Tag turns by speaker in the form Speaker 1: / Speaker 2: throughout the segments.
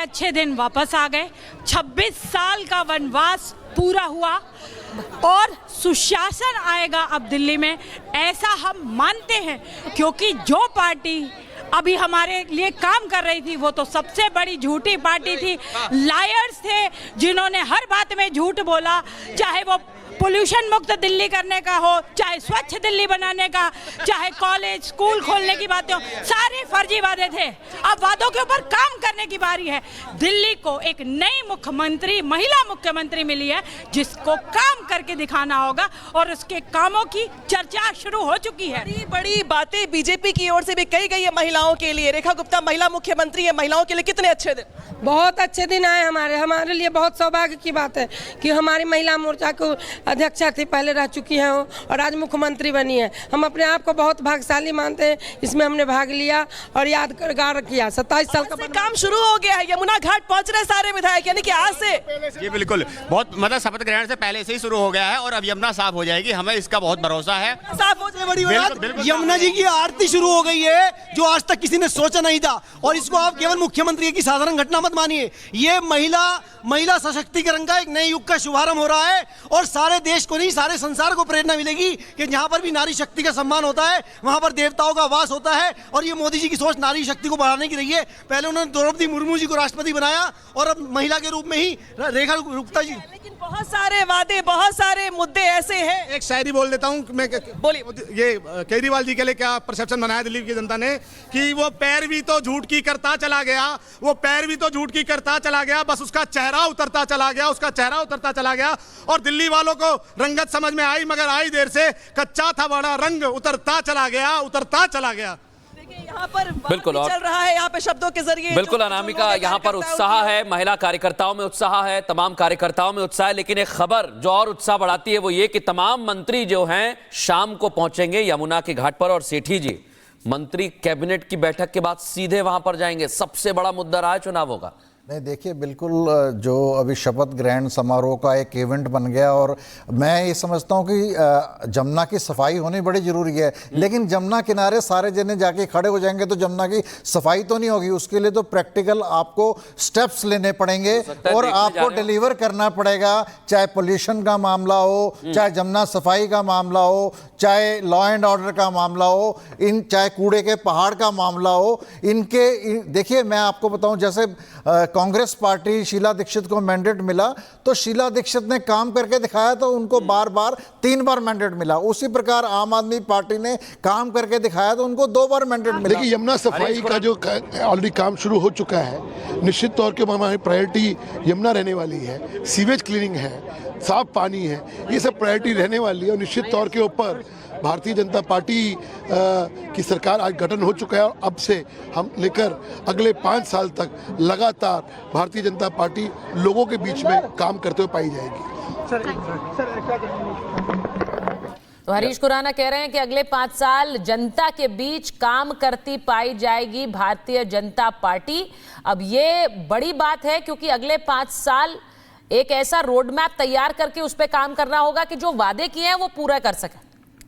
Speaker 1: अच्छे दिन वापस आ गए। 26 साल का वनवास पूरा हुआ और सुशासन आएगा अब दिल्ली में, ऐसा हम मानते हैं। क्योंकि जो पार्टी अभी हमारे लिए काम कर रही थी वो तो सबसे बड़ी झूठी पार्टी थी, लायर्स थे जिन्होंने हर बात में झूठ बोला, चाहे वो पोल्यूशन मुक्त दिल्ली करने का हो, चाहे स्वच्छ दिल्ली बनाने का, चाहे कॉलेज स्कूल खोलने की बातें हो, सारे फर्जी वादे थे। अब वादों के ऊपर काम करने की बारी है। दिल्ली को एक नई मुख्यमंत्री, महिला मुख्यमंत्री मिली है जिसको काम करके दिखाना होगा और उसके कामों की चर्चा शुरू हो चुकी है।
Speaker 2: बड़ी बड़ी बातें बीजेपी की ओर से भी कही गई है महिलाओं के लिए। रेखा गुप्ता महिला मुख्यमंत्री है, महिलाओं के लिए कितने अच्छे दिन?
Speaker 3: बहुत अच्छे दिन आए हमारे लिए। बहुत सौभाग्य की बात है कि हमारी महिला मोर्चा को अध्यक्षा थी, पहले रह चुकी हैं और आज मुख्यमंत्री बनी है। हम अपने आप को बहुत भाग्यशाली मानते हैं, इसमें हमने भाग लिया और यादगार किया। 27 साल का
Speaker 2: काम शुरू हो गया है, यमुना घाट पहुंच रहे सारे विधायक, यानी कि आज से।
Speaker 4: जी बिल्कुल, बहुत मतलब शपथ ग्रहण से पहले से ही शुरू हो गया है और अब यमुना साफ हो जाएगी, हमें इसका बहुत भरोसा है।
Speaker 2: साफ हो जाए, बड़ी बात।
Speaker 5: यमुना जी की आरती शुरू हो गई है जो आज तक किसी ने सोचा नहीं था, और इसको आप केवल मुख्यमंत्री की साधारण घटना मत मानिए। ये महिला सशक्तिकरण का एक नए युग का शुभारंभ हो रहा है और सारे देश को नहीं, सारे संसार को प्रेरणा मिलेगी कि जहां पर भी नारी शक्ति का सम्मान होता है वहां पर देवताओं का वास होता है। और ये मोदी जी की सोच नारी शक्ति को बढ़ाने की रही है। पहले उन्होंने द्रौपदी मुर्मू जी को राष्ट्रपति बनाया और अब महिला के रूप में ही रेखा गुप्ता जी।
Speaker 2: लेकिन बहुत सारे वादे, बहुत सारे मुद्दे ऐसे हैं।
Speaker 6: एक शायरी बोल देता हूँ मैं,
Speaker 2: बोलिए।
Speaker 6: ये केजरीवाल जी के लिए क्या परसेप्शन बनाया दिल्ली की जनता ने कि वो पैरवी तो झूठ की करता चला गया, वो पैरवी तो झूठ की करता चला गया, बस उसका चेहरा उतरता चला गया, उसका चेहरा उतरता चला गया। और दिल्ली वालों को रंगत समझ में आई मगर आई देर से, कच्चा था बड़ा रंग उतरता चला गया, उतरता चला गया।
Speaker 2: यहाँ पर
Speaker 7: बिल्कुल
Speaker 2: चल रहा है, यहाँ पे शब्दों के जरिए
Speaker 7: बिल्कुल अनामिका, यहाँ पर उत्साह है, महिला कार्यकर्ताओं में उत्साह है, तमाम कार्यकर्ताओं में उत्साह है। लेकिन एक खबर जो और उत्साह बढ़ाती है वो ये कि तमाम मंत्री जो हैं शाम को पहुंचेंगे यमुना के घाट पर और सेठी जी मंत्री कैबिनेट की बैठक के बाद सीधे वहां पर जाएंगे। सबसे बड़ा मुद्दा रहा है चुनावों का।
Speaker 8: नहीं देखिए, बिल्कुल जो अभी शपथ ग्रहण समारोह का एक इवेंट बन गया और मैं ये समझता हूँ कि जमुना की सफाई होनी बड़ी ज़रूरी है। लेकिन जमुना किनारे सारे जने जाके खड़े हो जाएंगे तो जमुना की सफाई तो नहीं होगी। उसके लिए तो प्रैक्टिकल आपको स्टेप्स लेने पड़ेंगे और आपको डिलीवर करना पड़ेगा, चाहे पोल्यूशन का मामला हो, चाहे जमुना सफाई का मामला हो, चाहे लॉ एंड ऑर्डर का मामला हो, चाहे कूड़े के पहाड़ का मामला हो। देखिए मैं आपको बताऊं, जैसे कांग्रेस पार्टी शीला दीक्षित को मैंडेट मिला तो शीला दीक्षित ने काम करके दिखाया तो उनको बार बार 3 बार मैंडेट मिला। उसी प्रकार आम आदमी पार्टी ने काम करके दिखाया तो उनको 2 बार मैंडेट मिला।
Speaker 9: देखिए यमुना सफाई का जो ऑलरेडी काम शुरू हो चुका है, निश्चित तौर पर हमारी प्रायोरिटी यमुना रहने वाली है। सीवेज क्लीनिंग है, साफ पानी है, ये सब प्रायोरिटी रहने वाली है। और निश्चित तौर के ऊपर भारतीय जनता पार्टी की सरकार आज गठन हो चुका है और अब से हम लेकर अगले 5 साल तक लगातार भारतीय जनता पार्टी लोगों के बीच में काम करते हुए पाई जाएगी।
Speaker 10: तो हरीश खुराना कह रहे हैं कि अगले 5 साल जनता के बीच काम करती पाई जाएगी भारतीय जनता पार्टी। अब ये बड़ी बात है क्योंकि अगले 5 साल एक ऐसा रोड मैप तैयार करके उस पर काम करना होगा कि जो वादे किए हैं वो पूरा कर सके।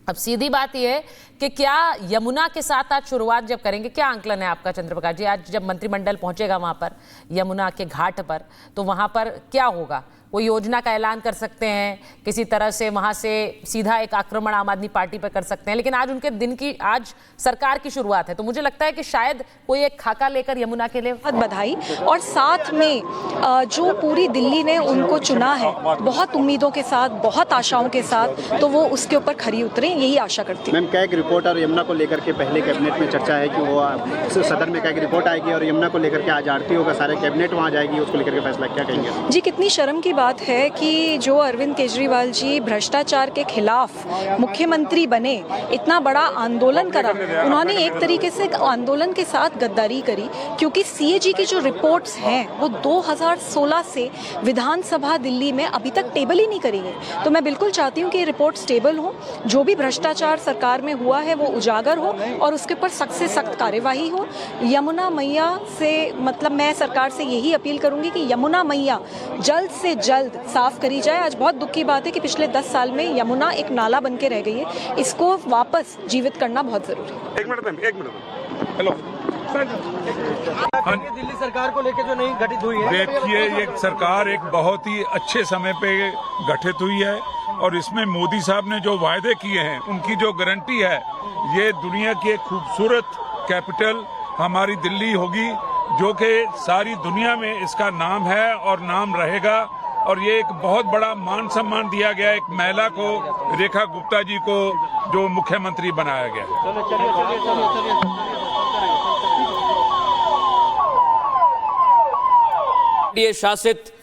Speaker 10: अब सीधी बात यह है कि क्या यमुना के साथ आज शुरुआत जब करेंगे, क्या आंकलन है आपका चंद्रप्रकाश जी? आज जब मंत्रिमंडल पहुंचेगा वहां पर यमुना के घाट पर तो वहां पर क्या होगा? कोई योजना का ऐलान कर सकते हैं, किसी तरह से वहां से सीधा एक आक्रमण आम आदमी पार्टी पर कर सकते हैं। लेकिन आज उनके दिन की, आज सरकार की शुरुआत है तो मुझे लगता है कि शायद कोई एक खाका लेकर यमुना के लिए
Speaker 11: बहुत बधाई। और साथ में जो पूरी दिल्ली ने उनको चुना है बहुत उम्मीदों के साथ, बहुत आशाओं के साथ, तो वो उसके ऊपर खरी उतरे, यही आशा करती हूँ।
Speaker 12: मैम क्या एक रिपोर्ट और यमुना को लेकर के पहले कैबिनेट में चर्चा है कि वो सदन में क्या एक रिपोर्ट आएगी और यमुना को लेकर के आज आरती होगा, सारे कैबिनेट वहाँ जाएगी, उसको लेकर के फैसला क्या कहेंगे?
Speaker 11: जी कितनी शर्म की बात है कि जो अरविंद केजरीवाल जी भ्रष्टाचार के खिलाफ मुख्यमंत्री बने, इतना बड़ा आंदोलन करा, उन्होंने एक तरीके से आंदोलन के साथ गद्दारी करी। क्योंकि सीएजी की जो रिपोर्ट्स हैं वो 2016 से विधानसभा दिल्ली में अभी तक टेबल ही नहीं करी है। तो मैं बिल्कुल चाहती हूँ कि ये रिपोर्ट स्टेबल हो, जो भी भ्रष्टाचार सरकार में हुआ है वो उजागर हो और उसके ऊपर सख्त से सख्त कार्यवाही हो। यमुना मैया से मतलब मैं सरकार से यही अपील करूंगी कि यमुना मैया जल्द से जल्द साफ करी जाए। आज बहुत दुख की बात है कि पिछले 10 साल में यमुना एक नाला बन के रह गई है, इसको वापस जीवित करना बहुत जरूरी है।
Speaker 6: एक मिनट हेलो
Speaker 5: दिल्ली सरकार को लेकर जो नहीं गठित हुई है,
Speaker 13: देखिए ये सरकार एक बहुत ही अच्छे समय पे गठित हुई है और इसमें मोदी साहब ने जो वायदे किए हैं उनकी जो गारंटी है, ये दुनिया की एक खूबसूरत कैपिटल हमारी दिल्ली होगी, जो कि सारी दुनिया में इसका नाम है और नाम रहेगा। और ये एक बहुत बड़ा मान सम्मान दिया गया एक महिला को, रेखा गुप्ता जी को, जो मुख्यमंत्री बनाया गया।
Speaker 7: एनडीए शासित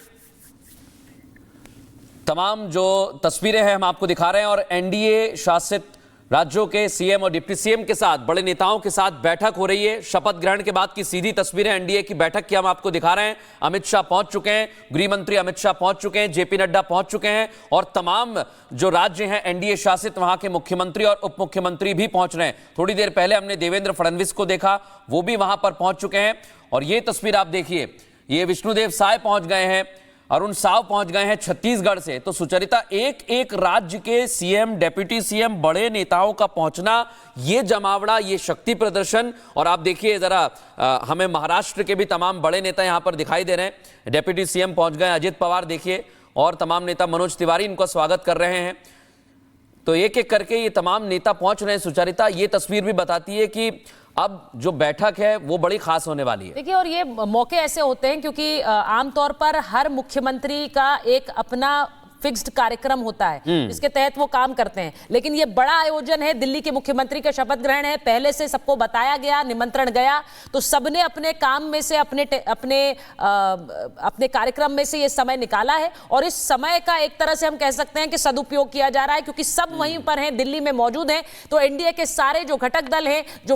Speaker 7: तमाम जो तस्वीरें हैं हम आपको दिखा रहे हैं और एनडीए शासित राज्यों के सीएम और डिप्टी सीएम के साथ बड़े नेताओं के साथ बैठक हो रही है। शपथ ग्रहण के बाद की सीधी तस्वीरें एनडीए की बैठक की हम आपको दिखा रहे हैं। अमित शाह पहुंच चुके हैं, गृह मंत्री अमित शाह पहुंच चुके हैं, जेपी नड्डा पहुंच चुके हैं और तमाम जो राज्य हैं एनडीए शासित वहां के मुख्यमंत्री और उप मुख्यमंत्री भी पहुंच रहे हैं। थोड़ी देर पहले हमने देवेंद्र फडणवीस को देखा, वो भी वहां पर पहुंच चुके हैं। और ये तस्वीर आप देखिए, ये विष्णुदेव साय पहुंच गए हैं, अरुण साव पहुंच गए हैं छत्तीसगढ़ से। तो सुचरिता, एक एक राज्य के सीएम, डेप्यूटी सीएम, बड़े नेताओं का पहुंचना, ये जमावड़ा, ये शक्ति प्रदर्शन। और आप देखिए जरा, हमें महाराष्ट्र के भी तमाम बड़े नेता यहां पर दिखाई दे रहे हैं। डेप्यूटी सीएम पहुंच गए, अजित पवार देखिए, और तमाम नेता, मनोज तिवारी इनका स्वागत कर रहे हैं। तो एक एक करके ये तमाम नेता पहुंच रहे हैं। सुचरिता, ये तस्वीर भी बताती है कि अब जो बैठक है वो बड़ी खास होने वाली है।
Speaker 10: देखिए, और ये मौके ऐसे होते हैं क्योंकि आमतौर पर हर मुख्यमंत्री का एक अपना फिक्स्ड कार्यक्रम होता है जिसके तहत वो काम करते हैं, लेकिन ये बड़ा आयोजन है। दिल्ली के मुख्यमंत्री का शपथ ग्रहण है, पहले से सबको बताया गया, निमंत्रण गया, तो सबने अपने काम में से अपने कार्यक्रम में से ये समय निकाला है और इस समय का एक तरह से हम कह सकते हैं कि सदुपयोग किया जा रहा है क्योंकि सब वहीं पर हैं, दिल्ली में मौजूद हैं। तो एनडीए के सारे जो घटक दल हैं, जो